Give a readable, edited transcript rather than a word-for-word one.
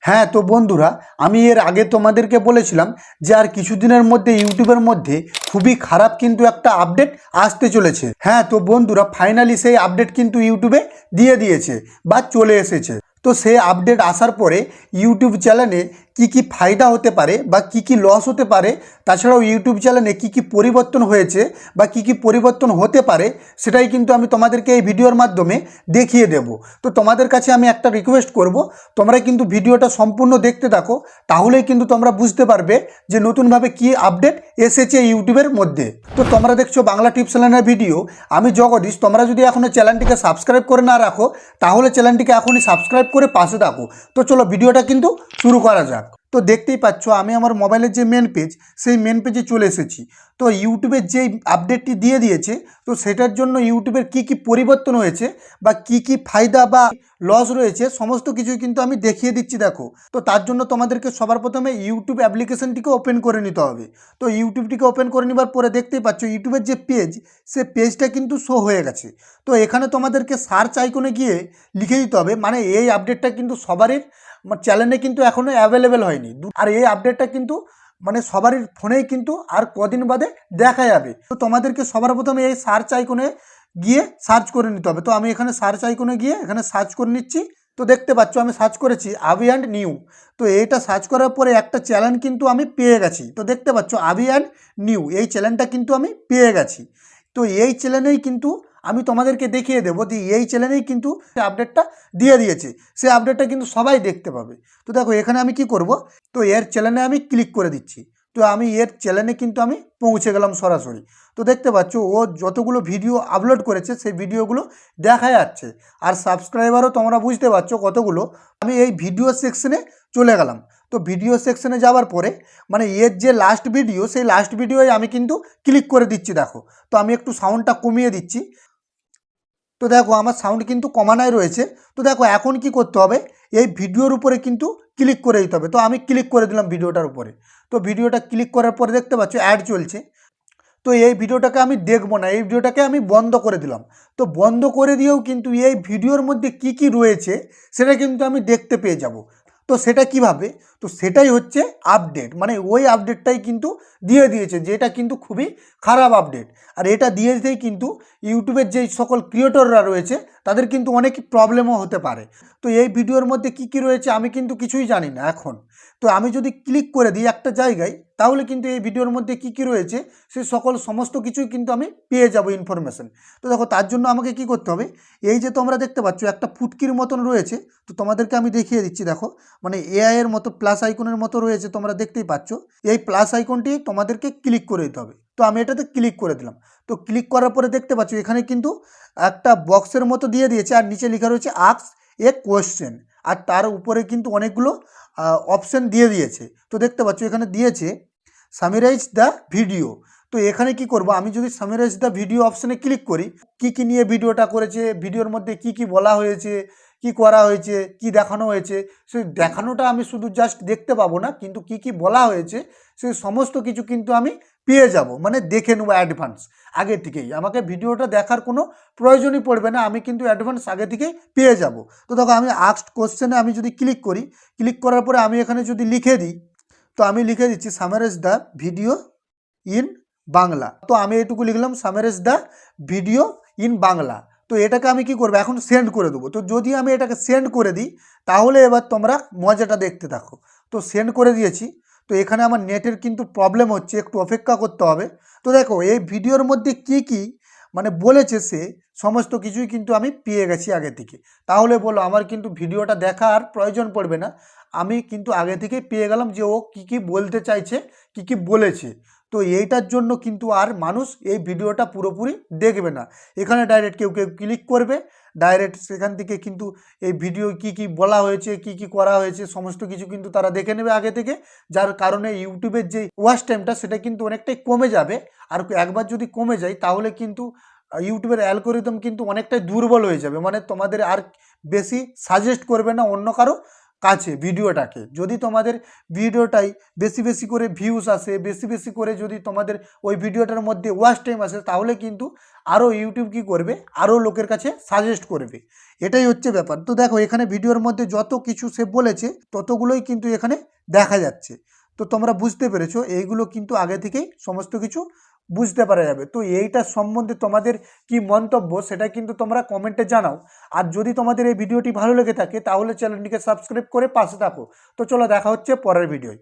হ্যাঁ, তো বন্ধুরা, আমি এর আগে তোমাদেরকে বলেছিলাম যে আর কিছুদিনের মধ্যে ইউটিউবের মধ্যে খুবই খারাপ কিন্তু একটা আপডেট আসতে চলেছে। হ্যাঁ, তো বন্ধুরা, ফাইনালি সেই আপডেট কিন্তু ইউটিউবে দিয়ে দিয়েছে বা চলে এসেছে। তো সেই আপডেট আসার পরে ইউটিউব চ্যানেলে কি কি ফায়দা হতে পারে বা কি কি লস হতে পারে, তাছাড়াও ইউটিউব চ্যানেলে কি কি পরিবর্তন হয়েছে বা কি কি পরিবর্তন হতে পারে, সেটাই কিন্তু আমি তোমাদেরকে এই ভিডিওর মাধ্যমে দেখিয়ে দেব। তো তোমাদের কাছে আমি একটা রিকোয়েস্ট করব, তোমরা কিন্তু ভিডিওটা সম্পূর্ণ দেখতে থাকো, তাহলেই কিন্তু তোমরা বুঝতে পারবে যে নতুনভাবে কি আপডেট এসেছে ইউটিউবের মধ্যে। তো তোমরা দেখছো বাংলা টিপস চ্যানেলের ভিডিও, আমি জগদীশ। তোমরা যদি এখনও চ্যানেলটিকে সাবস্ক্রাইব করে না রাখো, তাহলে চ্যানেলটিকে এখনই সাবস্ক্রাইব করে পাশে থাকো। তো চলো ভিডিওটা কিন্তু শুরু করা যাক। তো দেখতেই পাচ্ছ আমি আমার মোবাইলের যে মেন পেজ, সেই মেন পেজে চলে এসেছি। তো ইউটিউবের যে আপডেটটি দিয়ে দিয়েছে, তো সেটার জন্য ইউটিউবের কি কি পরিবর্তন হয়েছে বা কি কি ফায়দা বা লস রয়েছে, সমস্ত কিছুই কিন্তু আমি দেখিয়ে দিচ্ছি। দেখো, তো তার জন্য তোমাদেরকে সবার প্রথমে ইউটিউব অ্যাপ্লিকেশনটিকে ওপেন করে নিতে হবে। তো ইউটিউবটিকে ওপেন করে নেবার পরে দেখতেই পাচ্ছ ইউটিউবের যে পেজ, সে পেজটা কিন্তু শো হয়ে গেছে। তো এখানে তোমাদেরকে সার্চ আইকনে গিয়ে লিখে দিতে হবে, মানে এই আপডেটটা কিন্তু সবারই চ্যানেলে কিন্তু এখনও অ্যাভেলেবেল হয়নি। আর এই আপডেটটা কিন্তু মানে সবারই ফোনেই কিন্তু আর কদিন বাদে দেখা যাবে। তো তোমাদেরকে সবার প্রথমে এই সার্চ আইকনে গিয়ে সার্চ করে নিতে হবে। তো আমি এখানে সার্চ আইকনে গিয়ে এখানে সার্চ করে নিচ্ছি। তো দেখতে পাচ্ছ আমি সার্চ করেছি আবি অ্যান্ড নিউ। তো এইটা সার্চ করার পরে একটা চ্যানেল কিন্তু আমি পেয়ে গেছি। তো দেখতে পাচ্ছ আবি অ্যান্ড নিউ, এই চ্যানেলটা কিন্তু আমি পেয়ে গেছি। তো এই চ্যানেলেই কিন্তু আমি তোমাদেরকে দেখিয়ে দেবো যে এই চ্যানেলেই কিন্তু আপডেটটা দিয়ে দিয়েছে। সেই আপডেটটা কিন্তু সবাই দেখতে পাবে। তো দেখো এখানে আমি কি করব, তো এর চ্যানেলে আমি ক্লিক করে দিচ্ছি। তো আমি এর চ্যানেলে কিন্তু আমি পৌঁছে গেলাম সরাসরি। তো দেখতে পাচ্ছ ও যতগুলো ভিডিও আপলোড করেছে সেই ভিডিওগুলো দেখা যাচ্ছে। আর সাবস্ক্রাইবারও তোমরা বুঝতে পারছো কতগুলো। আমি এই ভিডিও সেকশনে চলে গেলাম। তো ভিডিও সেকশনে যাওয়ার পরে মানে এর যে লাস্ট ভিডিও, সেই লাস্ট ভিডিওয় আমি কিন্তু ক্লিক করে দিচ্ছি। দেখো, তো আমি একটু সাউন্ডটা কমিয়ে দিচ্ছি। তো দেখো আমার সাউন্ড কিন্তু কমানোই রয়েছে। তো দেখো এখন কি করতে হবে, এই ভিডিওর উপরে কিন্তু ক্লিক করে দিতে হবে। তো আমি ক্লিক করে দিলাম ভিডিওটার উপরে। তো ভিডিওটা ক্লিক করার পরে দেখতে পাচ্ছ অ্যাড চলছে। তো এই ভিডিওটাকে আমি দেখবো না, এই ভিডিওটাকে আমি বন্ধ করে দিলাম। তো বন্ধ করে দিয়েও কিন্তু এই ভিডিওর মধ্যে কি কি রয়েছে সেটা কিন্তু আমি দেখতে পেয়ে যাব। তো সেটা কিভাবে, তো সেটাই হচ্ছে আপডেট, মানে ওই আপডেটটাই কিন্তু দিয়ে দিয়েছে, যেটা কিন্তু খুবই খারাপ আপডেট। আর এটা দিয়ে দিতেই কিন্তু ইউটিউবের যেই সকল ক্রিয়েটররা রয়েছে তাদের কিন্তু অনেক প্রবলেমও হতে পারে। তো এই ভিডিওর মধ্যে কি কি রয়েছে আমি কিন্তু কিছুই জানি না এখন। তো আমি যদি ক্লিক করে দিই একটা জায়গায়, তাহলে কিন্তু এই ভিডিওর মধ্যে কি কি রয়েছে সে সকল সমস্ত কিছুই কিন্তু আমি পেয়ে যাব ইনফরমেশন। তো দেখো তার জন্য আমাকে কি করতে হবে, এই যে তোমরা দেখতে পাচ্ছ একটা ফুটকির মতন রয়েছে, তো তোমাদেরকে আমি দেখিয়ে দিচ্ছি। দেখো মানে এআই এর মতো প্লাস আইকনের মতো রয়েছে, তোমরা দেখতেই পাচ্ছ। এই প্লাস আইকনটি তোমাদেরকে ক্লিক করে দিতে হবে। তো আমি এটাতে ক্লিক করে দিলাম। তো ক্লিক করার পরে দেখতে পাচ্ছ এখানে কিন্তু একটা বক্সের মতো দিয়ে দিয়েছে, আর নিচে লেখা রয়েছে আস্ক এ কোয়েশ্চেন। আর তার উপরে কিন্তু অনেকগুলো অপশান দিয়ে দিয়েছে। তো দেখতে পাচ্ছ এখানে দিয়েছে সামিরাইজ দ্য ভিডিও। তো এখানে কি করব, আমি যদি সামিরাইজ দ্য ভিডিও অপশানে ক্লিক করি, কি কি নিয়ে ভিডিওটা করেছে, ভিডিওর মধ্যে কি কি বলা হয়েছে, কি করা হয়েছে, কি দেখানো হয়েছে, সেই দেখানোটা আমি শুধু জাস্ট দেখতে পাবো না, কিন্তু কি কি বলা হয়েছে সেই সমস্ত কিছু কিন্তু আমি পেয়ে যাব, মানে দেখে নেবো অ্যাডভান্স আগে থেকেই। আমাকে ভিডিওটা দেখার কোনো প্রয়োজনই পড়বে না, আমি কিন্তু অ্যাডভান্স আগে থেকেই পেয়ে যাব। তো দেখো আমি আস্কড কোশ্চেনে আমি যদি ক্লিক করি, ক্লিক করার পরে আমি এখানে যদি লিখে দিই, তো আমি লিখে দিচ্ছি summarise the video in Bangla. তো আমি এইটুকু লিখলাম summarise the video in Bangla. তো এটাকে আমি কি করবো, এখন সেন্ড করে দেবো। তো যদি আমি এটাকে সেন্ড করে দিই, তাহলে এবার তোমরা মজাটা দেখতে থাকো। তো সেন্ড করে দিয়েছি। তো এখানে আমার নেটের কিন্তু প্রবলেম হচ্ছে, একটু অপেক্ষা করতে হবে। তো দেখো এই ভিডিওর মধ্যে কি কি মানে বলেছে সে সমস্ত কিছুই কিন্তু আমি পেয়ে গেছি আগে থেকে। তাহলে বলো আমার কিন্তু ভিডিওটা দেখার প্রয়োজন পড়বে না, আমি কিন্তু আগে থেকেই পেয়ে গেলাম যে ও কী কী বলতে চাইছে, কী কী বলেছে। তো এইটার জন্য কিন্তু আর মানুষ এই ভিডিওটা পুরোপুরি দেখবে না, এখানে ডাইরেক্ট কেউ কেউ ক্লিক করবে, ডাইরেক্ট সেখান থেকে কিন্তু এই ভিডিও কি কি বলা হয়েছে, কি কি করা হয়েছে সমস্ত কিছু কিন্তু তারা দেখে নেবে আগে থেকে। যার কারণে ইউটিউবের যে ওয়াচ টাইমটা সেটা কিন্তু অনেকটাই কমে যাবে। আর একবার যদি কমে যায় তাহলে কিন্তু ইউটিউবের অ্যালগোরিদম কিন্তু অনেকটাই দুর্বল হয়ে যাবে, মানে তোমাদের আর বেশি সাজেস্ট করবে না অন্য কারো কাছে ভিডিওটাকে। যদি তোমাদের ভিডিওটাই বেশি বেশি করে ভিউস আসে, বেশি বেশি করে যদি তোমাদের ওই ভিডিওটার মধ্যে ওয়াচ টাইম আসে, তাহলে কিন্তু আরও ইউটিউব কী করবে, আরও লোকের কাছে সাজেস্ট করবে। এটাই হচ্ছে ব্যাপার। তো দেখো এখানে ভিডিওর মধ্যে যত কিছু সে বলেছে ততগুলোই কিন্তু এখানে দেখা যাচ্ছে। তো তোমরা বুঝতে পেরেছো, এইগুলো কিন্তু আগে থেকেই সমস্ত কিছু বুঝতে পারা যাবে। তো এইটার সম্বন্ধে তোমাদের কি মন্তব্য সেটা কিন্তু তোমরা কমেন্টে জানাও। আর যদি তোমাদের এই ভিডিওটি ভালো লেগে থাকে তাহলে চ্যানেলটিকে সাবস্ক্রাইব করে পাশে থাকো। তো চলো দেখা হচ্ছে পরের ভিডিওয়।